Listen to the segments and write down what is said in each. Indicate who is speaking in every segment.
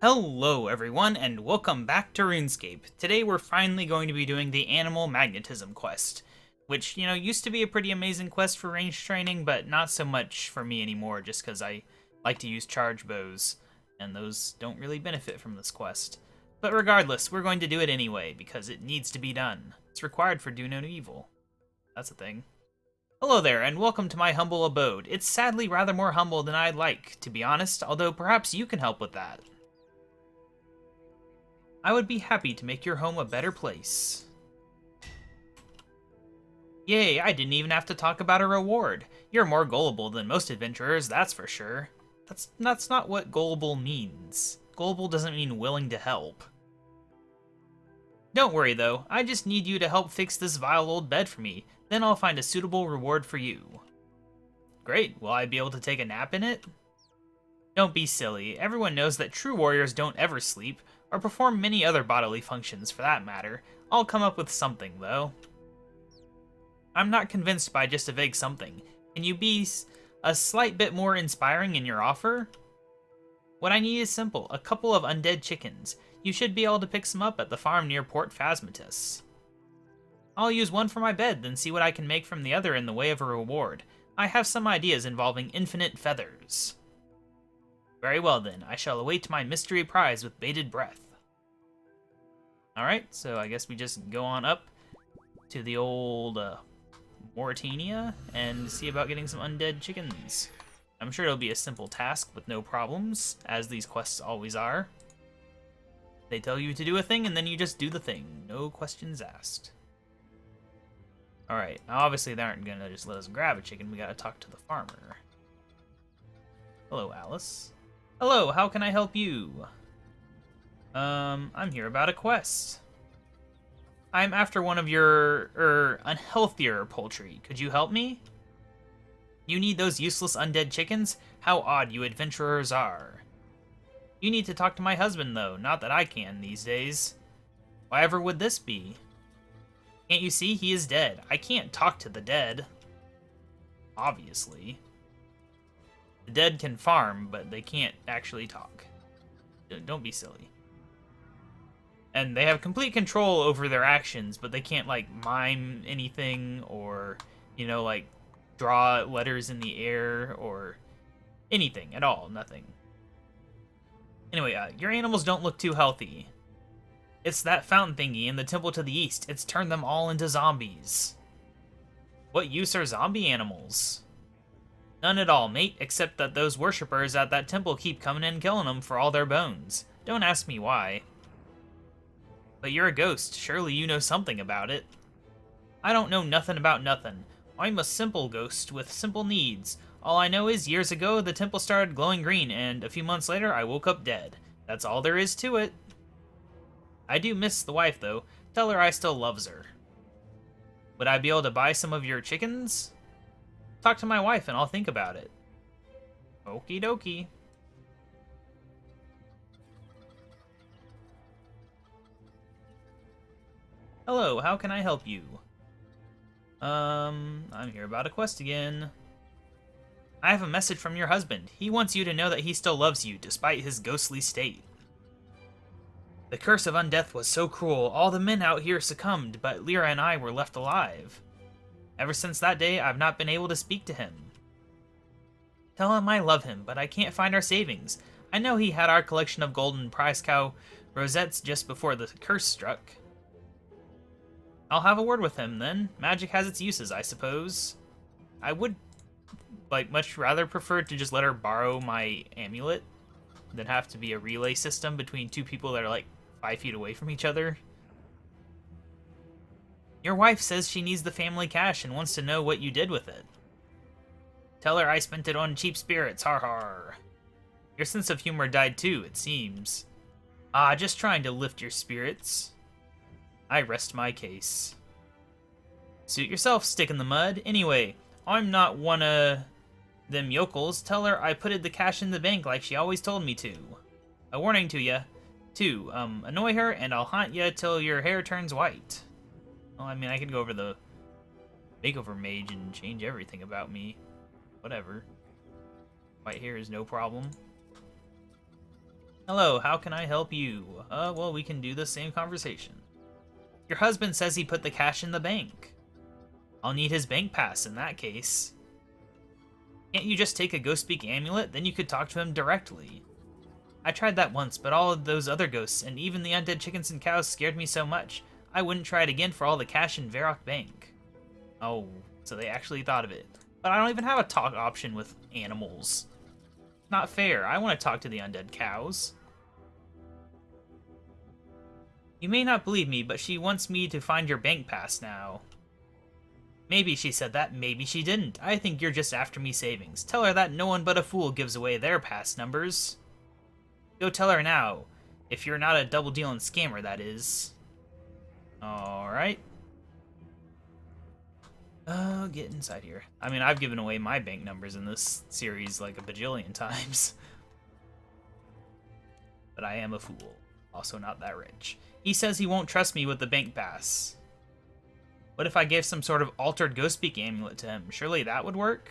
Speaker 1: Hello everyone, and welcome back to RuneScape. Today we're finally going to be doing the Animal Magnetism quest, which, used to be a pretty amazing quest for range training, but not so much for me anymore just because I like to use charge bows, and those don't really benefit from this quest. But regardless, we're going to do it anyway, because it needs to be done. It's required for Do No Evil. That's a thing. Hello there, and welcome to my humble abode. It's sadly rather more humble than I'd like, to be honest, although perhaps you can help with that. I would be happy to make your home a better place. Yay, I didn't even have to talk about a reward. You're more gullible than most adventurers, that's for sure. That's not what gullible means. Gullible doesn't mean willing to help. Don't worry though, I just need you to help fix this vile old bed for me, then I'll find a suitable reward for you. Great, will I be able to take a nap in it? Don't be silly, everyone knows that true warriors don't ever sleep, or perform many other bodily functions for that matter. I'll come up with something, though. I'm not convinced by just a vague something. Can you be a slight bit more inspiring in your offer? What I need is simple, a couple of undead chickens. You should be able to pick some up at the farm near Port Phasmatus. I'll use one for my bed, then see what I can make from the other in the way of a reward. I have some ideas involving infinite feathers. Very well then, I shall await my mystery prize with bated breath. Alright, so I guess we just go on up to the old Mauritania and see about getting some undead chickens. I'm sure it'll be a simple task with no problems, as these quests always are. They tell you to do a thing and then you just do the thing, no questions asked. Alright, now obviously they aren't gonna just let us grab a chicken, we gotta talk to the farmer. Hello, Alice. Hello, how can I help you? I'm here about a quest. I'm after one of your, unhealthier poultry. Could you help me? You need those useless undead chickens? How odd you adventurers are. You need to talk to my husband, though. Not that I can these days. Why ever would this be? Can't you see he is dead? I can't talk to the dead. Obviously. The dead can farm, but they can't actually talk. Don't be silly. And they have complete control over their actions, but they can't, like, mime anything or, like, draw letters in the air or anything at all. Nothing. Anyway, your animals don't look too healthy. It's that fountain thingy in the temple to the east. It's turned them all into zombies. What use are zombie animals? None at all, mate, except that those worshippers at that temple keep coming and killing them for all their bones. Don't ask me why. But you're a ghost, surely you know something about it. I don't know nothing about nothing. I'm a simple ghost with simple needs. All I know is years ago the temple started glowing green and a few months later I woke up dead. That's all there is to it. I do miss the wife though. Tell her I still loves her. Would I be able to buy some of your chickens? Talk to my wife and I'll think about it. Okie dokie. Hello, how can I help you? I'm here about a quest again. I have a message from your husband. He wants you to know that he still loves you, despite his ghostly state. The curse of undeath was so cruel, all the men out here succumbed, but Lyra and I were left alive. Ever since that day, I've not been able to speak to him. Tell him I love him, but I can't find our savings. I know he had our collection of golden prize cow rosettes just before the curse struck. I'll have a word with him, then. Magic has its uses, I suppose. I would, much rather prefer to just let her borrow my amulet than have to be a relay system between two people that are, 5 feet away from each other. Your wife says she needs the family cash and wants to know what you did with it. Tell her I spent it on cheap spirits, har har. Your sense of humor died too, it seems. Ah, just trying to lift your spirits. I rest my case. Suit yourself, stick in the mud. Anyway, I'm not one of them yokels. Tell her I putted the cash in the bank like she always told me to. A warning to ya. 2, annoy her and I'll haunt ya till your hair turns white. Well, I mean, I could go over the makeover mage and change everything about me. Whatever. White hair is no problem. Hello, how can I help you? Well, we can do the same conversation. Your husband says he put the cash in the bank. I'll need his bank pass in that case. Can't you just take a ghost speak amulet? Then you could talk to him directly. I tried that once, but all of those other ghosts, and even the undead chickens and cows scared me so much, I wouldn't try it again for all the cash in Varrock Bank. Oh, so they actually thought of it. But I don't even have a talk option with animals. Not fair, I want to talk to the undead cows. You may not believe me, but she wants me to find your bank pass now. Maybe she said that, maybe she didn't. I think you're just after me savings. Tell her that no one but a fool gives away their pass numbers. Go tell her now. If you're not a double-dealing scammer, that is. Alright. Get inside here. I mean, I've given away my bank numbers in this series like a bajillion times. But I am a fool. Also not that rich. He says he won't trust me with the bank pass. What if I gave some sort of altered ghost speak amulet to him? Surely that would work?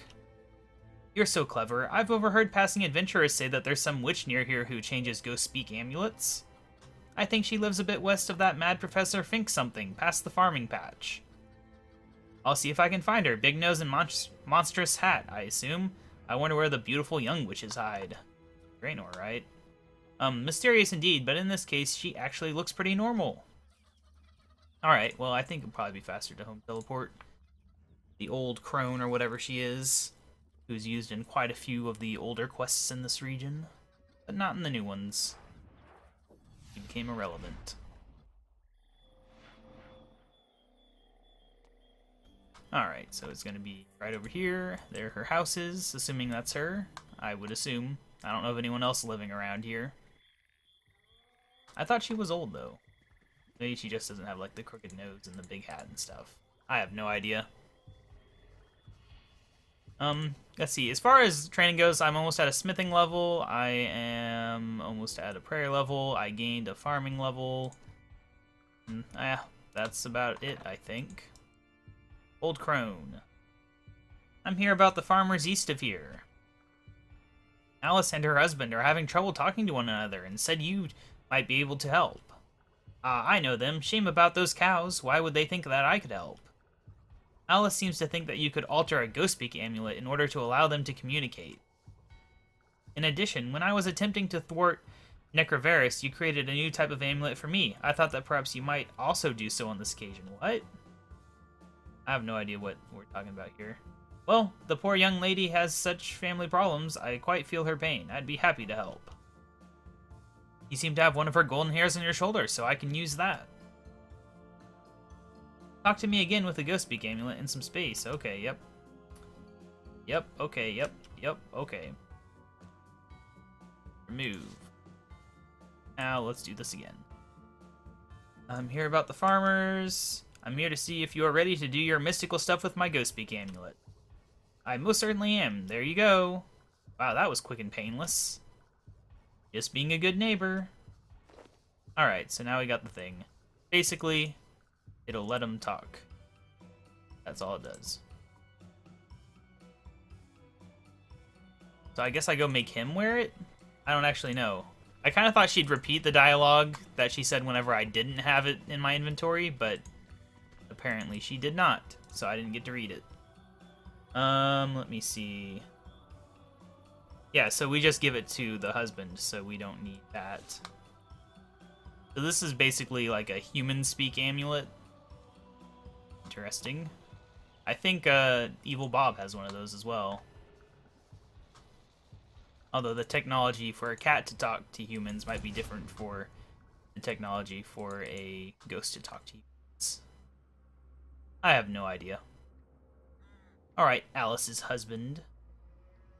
Speaker 1: You're so clever. I've overheard passing adventurers say that there's some witch near here who changes ghost speak amulets. I think she lives a bit west of that mad Professor Fink something, past the farming patch. I'll see if I can find her. Big nose and monstrous hat, I assume. I wonder where the beautiful young witches hide. Draenor, right? Mysterious indeed, but in this case, she actually looks pretty normal. Alright, well, I think it'd probably be faster to home teleport. The old crone, or whatever she is, who's used in quite a few of the older quests in this region, but not in the new ones. She became irrelevant. Alright, so it's going to be right over here. There her house is, assuming that's her. I would assume. I don't know of anyone else living around here. I thought she was old, though. Maybe she just doesn't have, like, the crooked nose and the big hat and stuff. I have no idea. Let's see. As far as training goes, I'm almost at a smithing level. I am almost at a prayer level. I gained a farming level. That's about it, I think. Old crone. I'm here about the farmers east of here. Alice and her husband are having trouble talking to one another and said you might be able to help. I know them. Shame about those cows. Why would they think that I could help? Alice seems to think that you could alter a ghost speak amulet in order to allow them to communicate. In addition, when I was attempting to thwart Necrovarus, you created a new type of amulet for me. I thought that perhaps you might also do so on this occasion. What? I have no idea what we're talking about here. Well, the poor young lady has such family problems, I quite feel her pain. I'd be happy to help. You seem to have one of her golden hairs on your shoulder, so I can use that. Talk to me again with the ghost speak amulet in some space. Okay, yep. Yep, okay, yep, okay. Remove. Now let's do this again. I'm here about the farmers. I'm here to see if you are ready to do your mystical stuff with my ghost speak amulet. I most certainly am. There you go. Wow, that was quick and painless. Just being a good neighbor. Alright, so now we got the thing. Basically, it'll let him talk. That's all it does. So I guess I go make him wear it? I don't actually know. I kind of thought she'd repeat the dialogue that she said whenever I didn't have it in my inventory, but apparently she did not, so I didn't get to read it. Let me see. Yeah, so we just give it to the husband, so we don't need that. So this is basically like a human speak amulet. Interesting. I think Evil Bob has one of those as well. Although the technology for a cat to talk to humans might be different for the technology for a ghost to talk to humans. I have no idea. Alright, Alice's husband.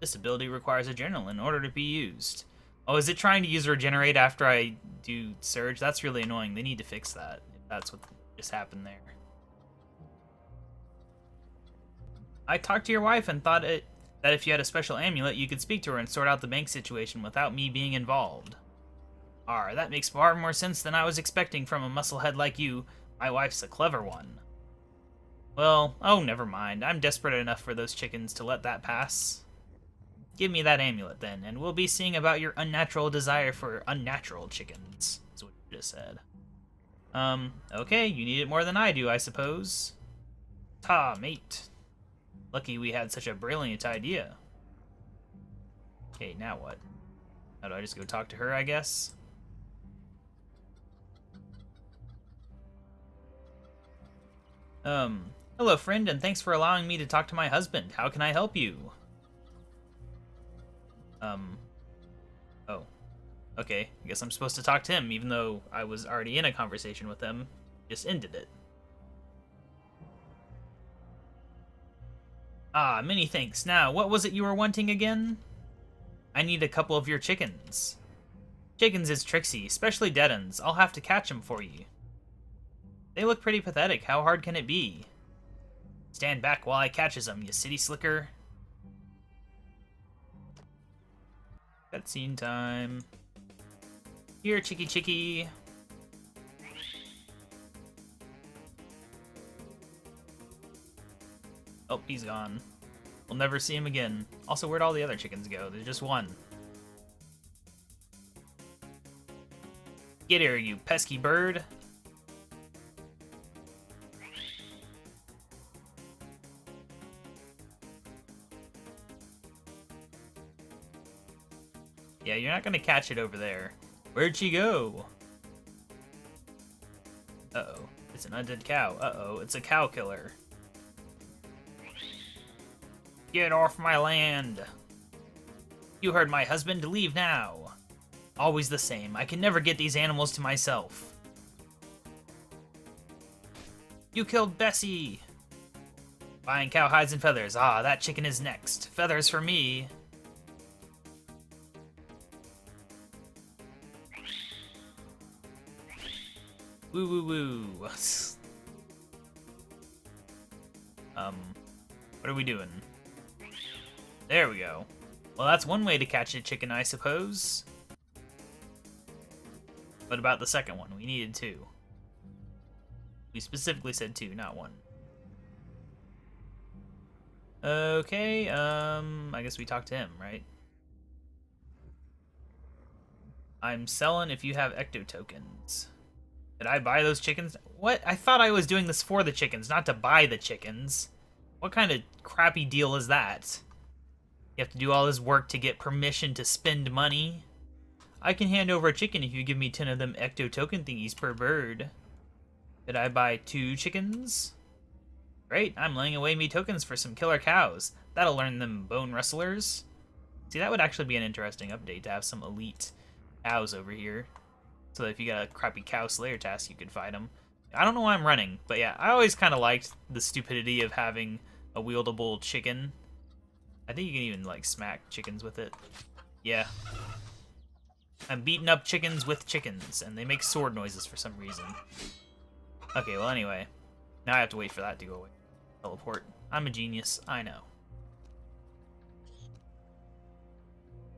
Speaker 1: This ability requires a journal in order to be used. Oh, is it trying to use regenerate after I do surge? That's really annoying. They need to fix that, if that's what just happened there. I talked to your wife and thought that if you had a special amulet, you could speak to her and sort out the bank situation without me being involved. That makes far more sense than I was expecting from a musclehead like you. My wife's a clever one. Well, oh, never mind. I'm desperate enough for those chickens to let that pass. Give me that amulet then, and we'll be seeing about your unnatural desire for unnatural chickens. That's what you just said. Okay, you need it more than I do, I suppose. Ta, mate. Lucky we had such a brilliant idea. Okay, now what? How do I just go talk to her, I guess? Hello friend, and thanks for allowing me to talk to my husband. How can I help you? Oh. Okay, I guess I'm supposed to talk to him, even though I was already in a conversation with him. Just ended it. Ah, many thanks. Now, what was it you were wanting again? I need a couple of your chickens. Chickens is tricksy, especially dead uns. I'll have to catch them for you. They look pretty pathetic. How hard can it be? Stand back while I catches them, you city slicker. Cutscene time. Here, chicky chicky. Oh, he's gone. We'll never see him again. Also, where'd all the other chickens go? There's just one. Get here, you pesky bird. Yeah, you're not gonna catch it over there. Where'd she go? Uh-oh. It's an undead cow. Uh-oh. It's a cow killer. Get off my land! You heard my husband. Leave now. Always the same. I can never get these animals to myself. You killed Bessie! Buying cow hides and feathers. Ah, that chicken is next. Feathers for me. Woo woo woo. What are we doing? There we go. Well, that's one way to catch a chicken, I suppose. What about the second one? We needed two. We specifically said two, not one. Okay, I guess we talked to him, right? I'm selling if you have ecto tokens. Did I buy those chickens? What? I thought I was doing this for the chickens, not to buy the chickens. What kind of crappy deal is that? You have to do all this work to get permission to spend money? I can hand over a chicken if you give me 10 of them ecto token thingies per bird. Did I buy 2 chickens? Great, I'm laying away me tokens for some killer cows. That'll learn them bone wrestlers. See, that would actually be an interesting update to have some elite cows over here. So that if you got a crappy cow slayer task, you could fight them. I don't know why I'm running, but yeah, I always kind of liked the stupidity of having a wieldable chicken. I think you can even, like, smack chickens with it. Yeah. I'm beating up chickens with chickens, and they make sword noises for some reason. Okay, well, anyway. Now I have to wait for that to go away. Teleport. I'm a genius. I know.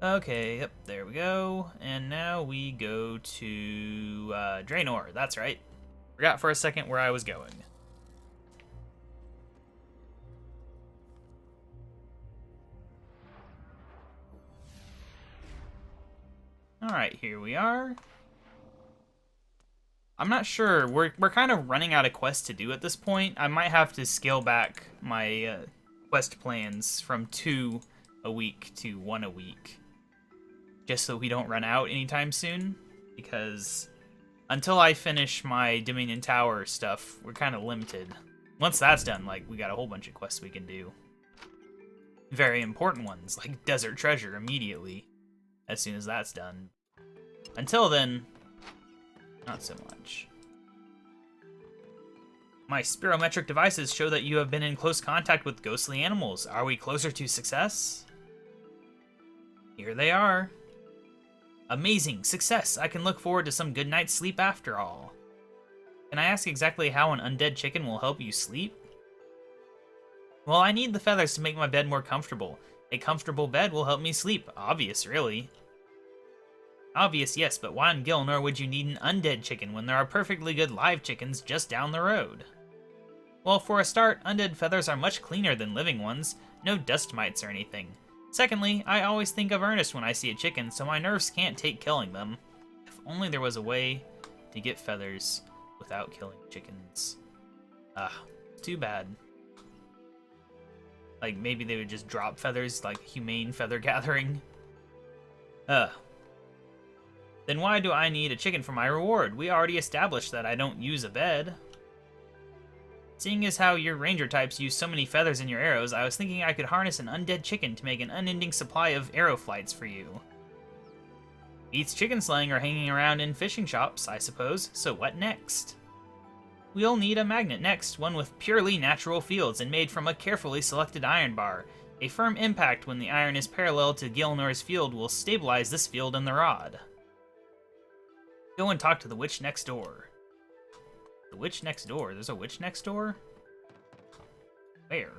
Speaker 1: Okay, yep, there we go. And now we go to Draenor. That's right. Forgot for a second where I was going. Alright, here we are. I'm not sure. We're kind of running out of quests to do at this point. I might have to scale back my quest plans from 2 a week to 1 a week. Just so we don't run out anytime soon. Because until I finish my Dominion Tower stuff, we're kind of limited. Once that's done, like, we got a whole bunch of quests we can do. Very important ones, like Desert Treasure immediately. As soon as that's done. Until then, not so much. My spirometric devices show that you have been in close contact with ghostly animals. Are we closer to success? Here they are. Amazing! Success! I can look forward to some good night's sleep after all. Can I ask exactly how an undead chicken will help you sleep? Well, I need the feathers to make my bed more comfortable. A comfortable bed will help me sleep. Obvious, really. Obvious, yes, but why in Gilnor would you need an undead chicken when there are perfectly good live chickens just down the road? Well, for a start, undead feathers are much cleaner than living ones. No dust mites or anything. Secondly, I always think of Ernest when I see a chicken, so my nerves can't take killing them. If only there was a way to get feathers without killing chickens. Ah, too bad. Like, maybe they would just drop feathers, like humane feather gathering. Then why do I need a chicken for my reward? We already established that I don't use a bed. Seeing as how your ranger types use so many feathers in your arrows, I was thinking I could harness an undead chicken to make an unending supply of arrow flights for you. Beats chicken slaying or hanging around in fishing shops, I suppose, so what next? We'll need a magnet next, one with purely natural fields and made from a carefully selected iron bar. A firm impact when the iron is parallel to Gilnor's field will stabilize this field and the rod. Go and talk to the witch next door. The witch next door? There's a witch next door? Where?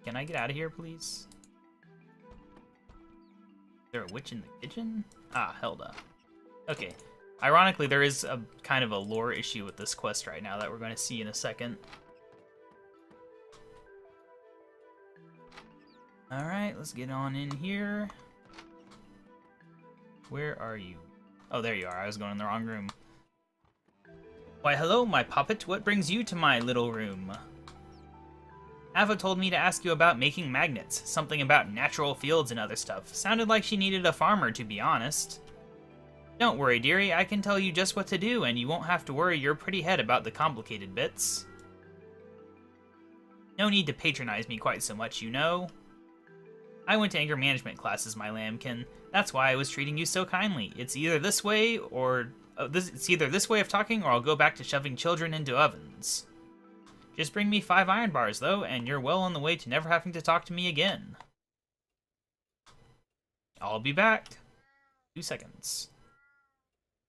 Speaker 1: Can I get out of here, please? Is there a witch in the kitchen? Ah, Helda. Okay. Ironically, there is a kind of a lore issue with this quest right now that we're going to see in a second. Alright, let's get on in here. Where are you? Oh, there you are. I was going in the wrong room. Why, hello, my puppet. What brings you to my little room? Ava told me to ask you about making magnets. Something about natural fields and other stuff. Sounded like she needed a farmer, to be honest. Don't worry, dearie. I can tell you just what to do, and you won't have to worry your pretty head about the complicated bits. No need to patronize me quite so much, you know. I went to anger management classes, my lambkin. That's why I was treating you so kindly. It's either this way or... it's either this way of talking, or I'll go back to shoving children into ovens. Just bring me 5 iron bars, though, and you're well on the way to never having to talk to me again. I'll be back. 2 seconds.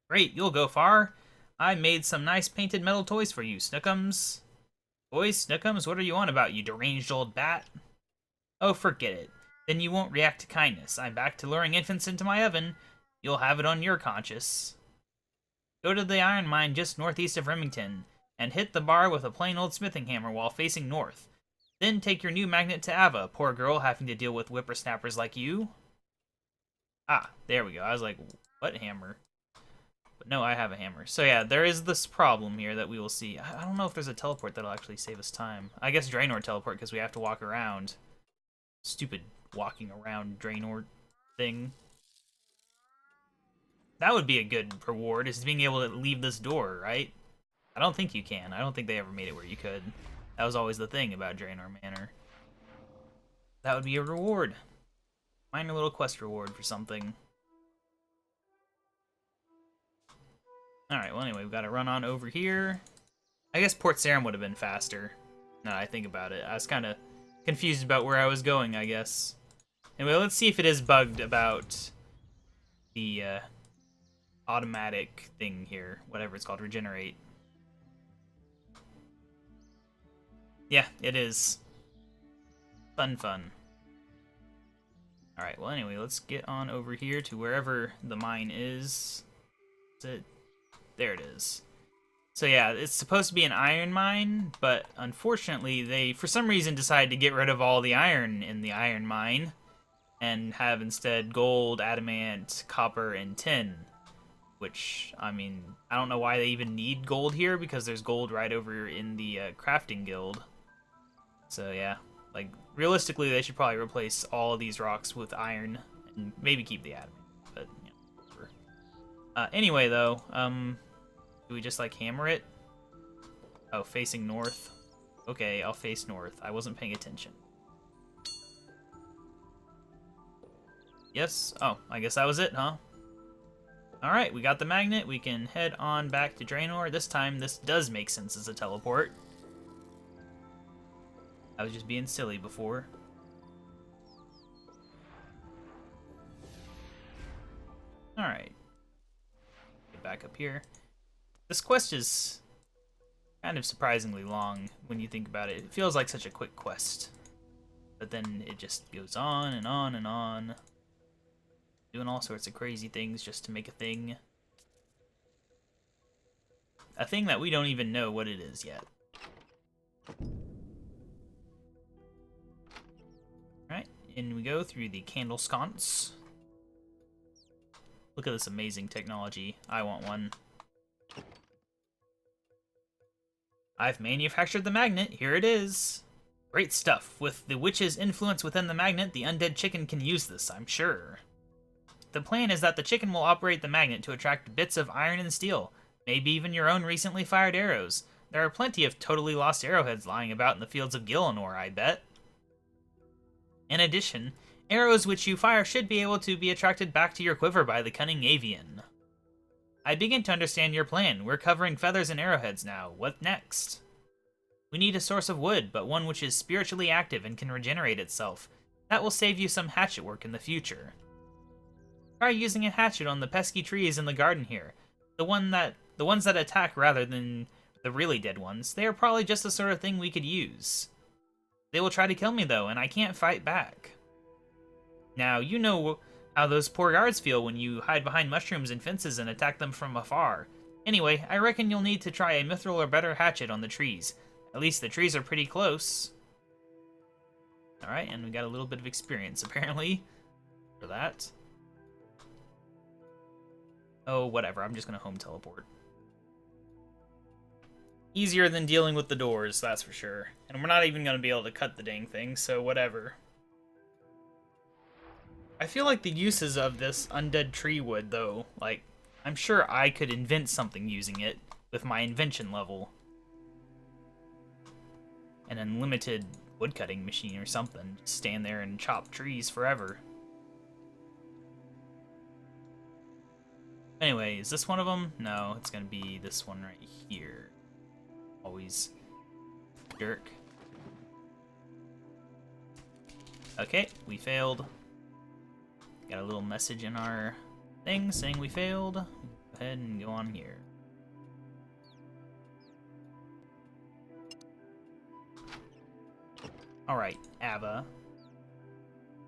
Speaker 1: Great, you'll go far. I made some nice painted metal toys for you, Snookums. Boys, Snookums, what are you on about, you deranged old bat? Oh, forget it. Then you won't react to kindness. I'm back to luring infants into my oven. You'll have it on your conscience. Go to the iron mine just northeast of Remington, and hit the bar with a plain old smithing hammer while facing north. Then take your new magnet to Ava, poor girl having to deal with whippersnappers like you. Ah, there we go. I was like, what hammer? But no, I have a hammer. So yeah, there is this problem here that we will see. I don't know if there's a teleport that'll actually save us time. I guess Draenor teleport because we have to walk around. Stupid walking around Draenor thing. That would be a good reward, is being able to leave this door, right? I don't think you can. I don't think they ever made it where you could. That was always the thing about Draenor Manor. That would be a reward. Minor little quest reward for something. Alright, well anyway, we've got to run on over here. I guess Port Sarim would have been faster. Now I think about it. I was kind of confused about where I was going, I guess. Anyway, let's see if it is bugged about the automatic thing here. Whatever it's called, regenerate. Yeah, it is. Fun. Alright, well anyway, let's get on over here to wherever the mine is. Is it? There it is. So yeah, it's supposed to be an iron mine, but unfortunately they, for some reason, decided to get rid of all the iron in the iron mine and have instead gold, adamant, copper, and tin. Which, I mean, I don't know why they even need gold here, because there's gold right over in the crafting guild. So yeah, like, realistically they should probably replace all of these rocks with iron and maybe keep the adamant, but, you know, whatever. Anyway, though, do we just, like, hammer it? Oh, facing north. Okay, I'll face north. I wasn't paying attention. Yes? Oh, I guess that was it, huh? Alright, we got the magnet. We can head on back to Draenor. This time, this does make sense as a teleport. I was just being silly before. Alright. Get back up here. This quest is kind of surprisingly long when you think about it. It feels like such a quick quest. But then it just goes on and on and on. Doing all sorts of crazy things just to make a thing. A thing that we don't even know what it is yet. Alright. in we go through the candle sconce. Look at this amazing technology. I want one. I've manufactured the magnet. Here it is. Great stuff. With the witch's influence within the magnet, the undead chicken can use this, I'm sure. The plan is that the chicken will operate the magnet to attract bits of iron and steel, maybe even your own recently fired arrows. There are plenty of totally lost arrowheads lying about in the fields of Gillinor, I bet. In addition, arrows which you fire should be able to be attracted back to your quiver by the cunning avian. I begin to understand your plan. We're covering feathers and arrowheads now. What next? We need a source of wood, but one which is spiritually active and can regenerate itself. That will save you some hatchet work in the future. Try using a hatchet on the pesky trees in the garden here. The ones that attack rather than the really dead ones. They are probably just the sort of thing we could use. They will try to kill me though, and I can't fight back. Now, you know how those poor guards feel when you hide behind mushrooms and fences and attack them from afar. Anyway, I reckon you'll need to try a mithril or better hatchet on the trees. At least the trees are pretty close. Alright, and we got a little bit of experience, apparently, for that. Oh, whatever, I'm just gonna home teleport. Easier than dealing with the doors, that's for sure. And we're not even gonna be able to cut the dang thing, so whatever. I feel like the uses of this undead tree wood, though, like, I'm sure I could invent something using it with my invention level. An unlimited woodcutting machine or something. Just stand there and chop trees forever. Anyway, is this one of them? No, it's gonna be this one right here. Always jerk. Okay, we failed. Got a little message in our thing saying we failed. Go ahead and go on here. Alright, Ava.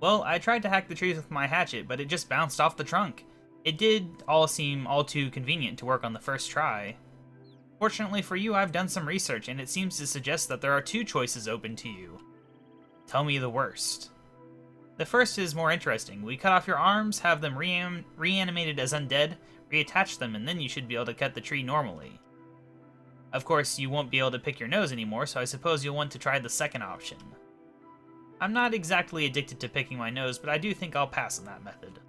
Speaker 1: Well, I tried to hack the trees with my hatchet, but it just bounced off the trunk. It did all seem all too convenient to work on the first try. Fortunately for you, I've done some research, and it seems to suggest that there are two choices open to you. Tell me the worst. The first is more interesting. We cut off your arms, have them reanimated as undead, reattach them, and then you should be able to cut the tree normally. Of course, you won't be able to pick your nose anymore, so I suppose you'll want to try the second option. I'm not exactly addicted to picking my nose, but I do think I'll pass on that method.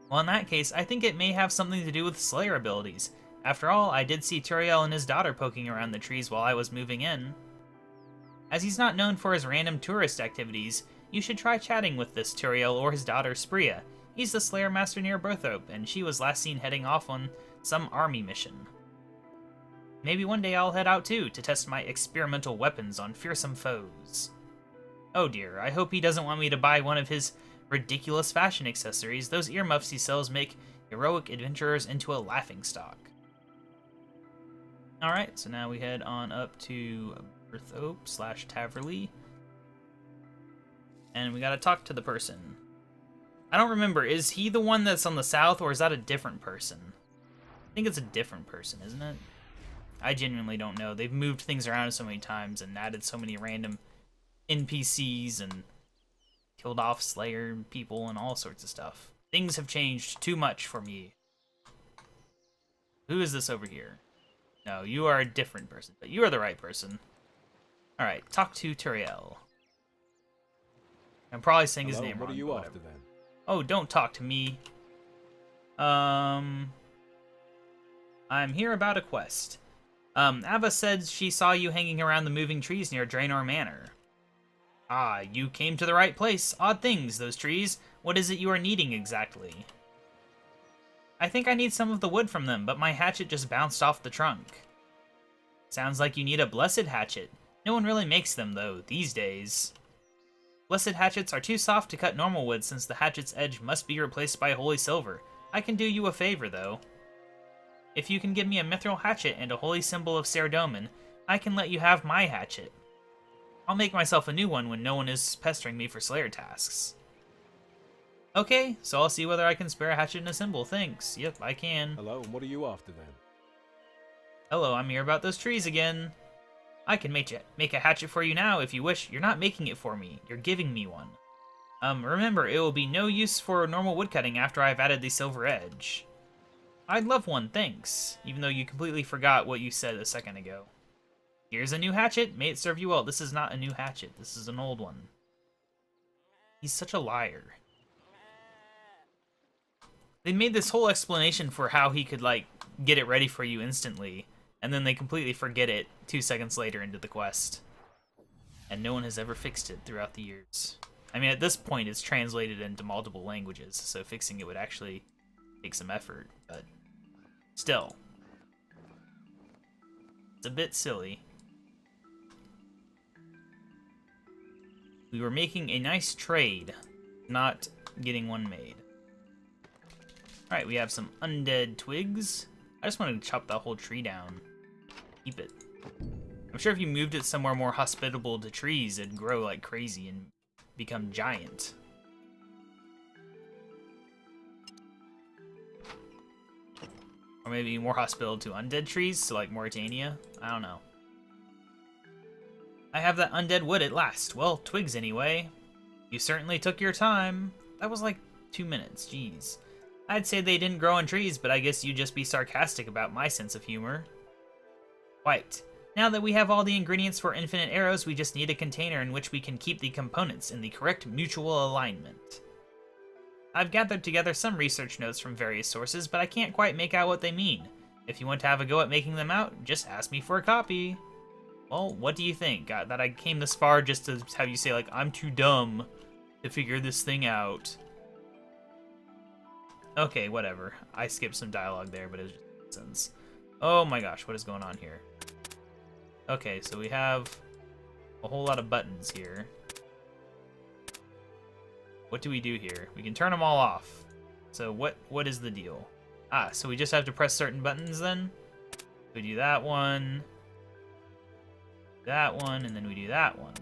Speaker 1: Well, in that case, I think it may have something to do with Slayer abilities. After all, I did see Turiel and his daughter poking around the trees while I was moving in. As he's not known for his random tourist activities, you should try chatting with this Turiel or his daughter Spria. He's the Slayer Master near Berthope, and she was last seen heading off on some army mission. Maybe one day I'll head out too, to test my experimental weapons on fearsome foes. Oh dear, I hope he doesn't want me to buy one of his ridiculous fashion accessories. Those earmuffs he sells make heroic adventurers into a laughingstock. Alright, so now we head on up to Berthope / Taverley. And we gotta talk to the person. I don't remember, is he the one that's on the south, or is that a different person? I think it's a different person, isn't it? I genuinely don't know. They've moved things around so many times and added so many random NPCs and killed off Slayer people and all sorts of stuff. Things have changed too much for me. Who is this over here? No, you are a different person, but you are the right person. Alright, talk to Turiel. I'm probably saying his name wrong.
Speaker 2: What are you after then?
Speaker 1: Oh, don't talk to me. I'm here about a quest. Ava said she saw you hanging around the moving trees near Draenor Manor. Ah, you came to the right place. Odd things, those trees. What is it you are needing exactly? I think I need some of the wood from them, but my hatchet just bounced off the trunk. Sounds like you need a blessed hatchet. No one really makes them, though, these days. Blessed hatchets are too soft to cut normal wood since the hatchet's edge must be replaced by holy silver. I can do you a favor, though. If you can give me a mithril hatchet and a holy symbol of Serdomin, I can let you have my hatchet. I'll make myself a new one when no one is pestering me for Slayer tasks. Okay, so I'll see whether I can spare a hatchet and a symbol, thanks. Yep, I can.
Speaker 2: Hello, and what are you after then?
Speaker 1: Hello, I'm here about those trees again. I can make a hatchet for you now if you wish. You're not making it for me. You're giving me one. Remember, it will be no use for normal woodcutting after I've added the silver edge. I'd love one, thanks. Even though you completely forgot what you said a second ago. Here's a new hatchet. May it serve you well. This is not a new hatchet. This is an old one. He's such a liar. They made this whole explanation for how he could, like, get it ready for you instantly, and then they completely forget it 2 seconds later into the quest. And no one has ever fixed it throughout the years. I mean, at this point, it's translated into multiple languages, so fixing it would actually take some effort, but still. It's a bit silly. We were making a nice trade, not getting one made. Alright, we have some undead twigs. I just wanted to chop that whole tree down. Keep it. I'm sure if you moved it somewhere more hospitable to trees, it'd grow like crazy and become giant. Or maybe more hospitable to undead trees, so like Mauritania? I don't know. I have that undead wood at last. Well, twigs anyway. You certainly took your time. That was like 2 minutes, jeez. I'd say they didn't grow on trees, but I guess you'd just be sarcastic about my sense of humor. Quite. Now that we have all the ingredients for infinite arrows, we just need a container in which we can keep the components in the correct mutual alignment. I've gathered together some research notes from various sources, but I can't quite make out what they mean. If you want to have a go at making them out, just ask me for a copy. Well, what do you think? That I came this far just to have you say, like, I'm too dumb to figure this thing out. Okay, whatever. I skipped some dialogue there, but it was just nonsense. Oh my gosh, what is going on here? Okay, so we have a whole lot of buttons here. What do we do here? We can turn them all off. So what is the deal? Ah, so we just have to press certain buttons then? We do that one, and then we do that one.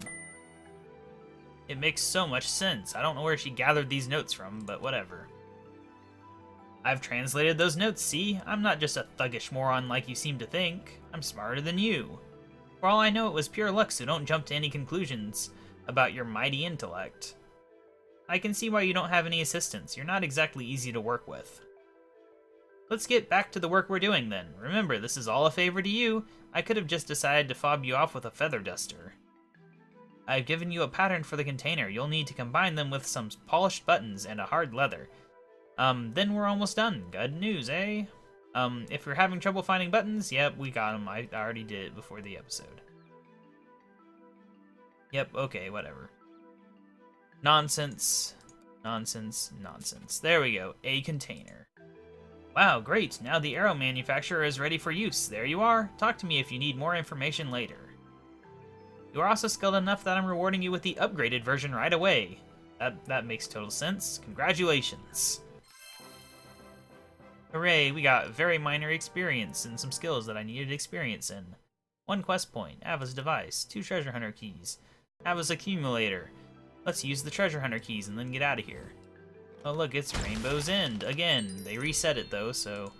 Speaker 1: It makes so much sense. I don't know where she gathered these notes from, but whatever. I've translated those notes, see? I'm not just a thuggish moron like you seem to think. I'm smarter than you. For all I know, it was pure luck, so don't jump to any conclusions about your mighty intellect. I can see why you don't have any assistants. You're not exactly easy to work with. Let's get back to the work we're doing then. Remember, this is all a favor to you. I could have just decided to fob you off with a feather duster. I've given you a pattern for the container. You'll need to combine them with some polished buttons and a hard leather. Then we're almost done. Good news, eh? If you're having trouble finding buttons, yep, we got them. I already did it before the episode. Yep, okay, whatever. Nonsense. Nonsense. Nonsense. There we go. A container. Wow, great. Now the arrow manufacturer is ready for use. There you are. Talk to me if you need more information later. You are also skilled enough that I'm rewarding you with the upgraded version right away. That makes total sense. Congratulations. Hooray, we got very minor experience and some skills that I needed experience in. 1 quest point, Ava's device, 2 treasure hunter keys, Ava's accumulator. Let's use the treasure hunter keys and then get out of here. Oh look, it's Rainbow's End. Again, they reset it though, so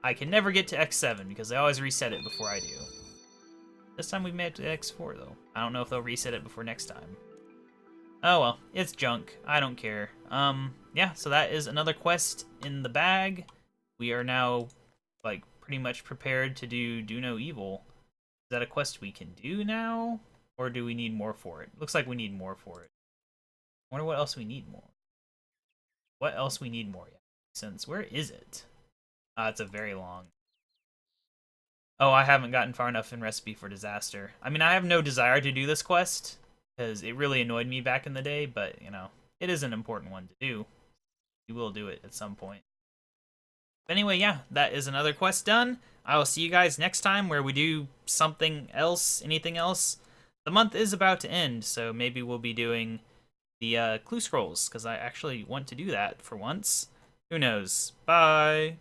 Speaker 1: I can never get to X7 because they always reset it before I do. This time we made it to X4 though. I don't know if they'll reset it before next time. Oh well, it's junk. I don't care. Yeah, so that is another quest in the bag. We are now, like, pretty much prepared to do no evil. Is that a quest we can do now? Or do we need more for it? Looks like we need more for it. I wonder what else we need more. What else we need more yet? Since, where is it? It's a very long. Oh, I haven't gotten far enough in Recipe for Disaster. I mean, I have no desire to do this quest, because it really annoyed me back in the day, but, you know, it is an important one to do. You will do it at some point. But anyway, yeah, that is another quest done. I will see you guys next time where we do something else, anything else. The month is about to end, so maybe we'll be doing the clue scrolls, because I actually want to do that for once. Who knows? Bye!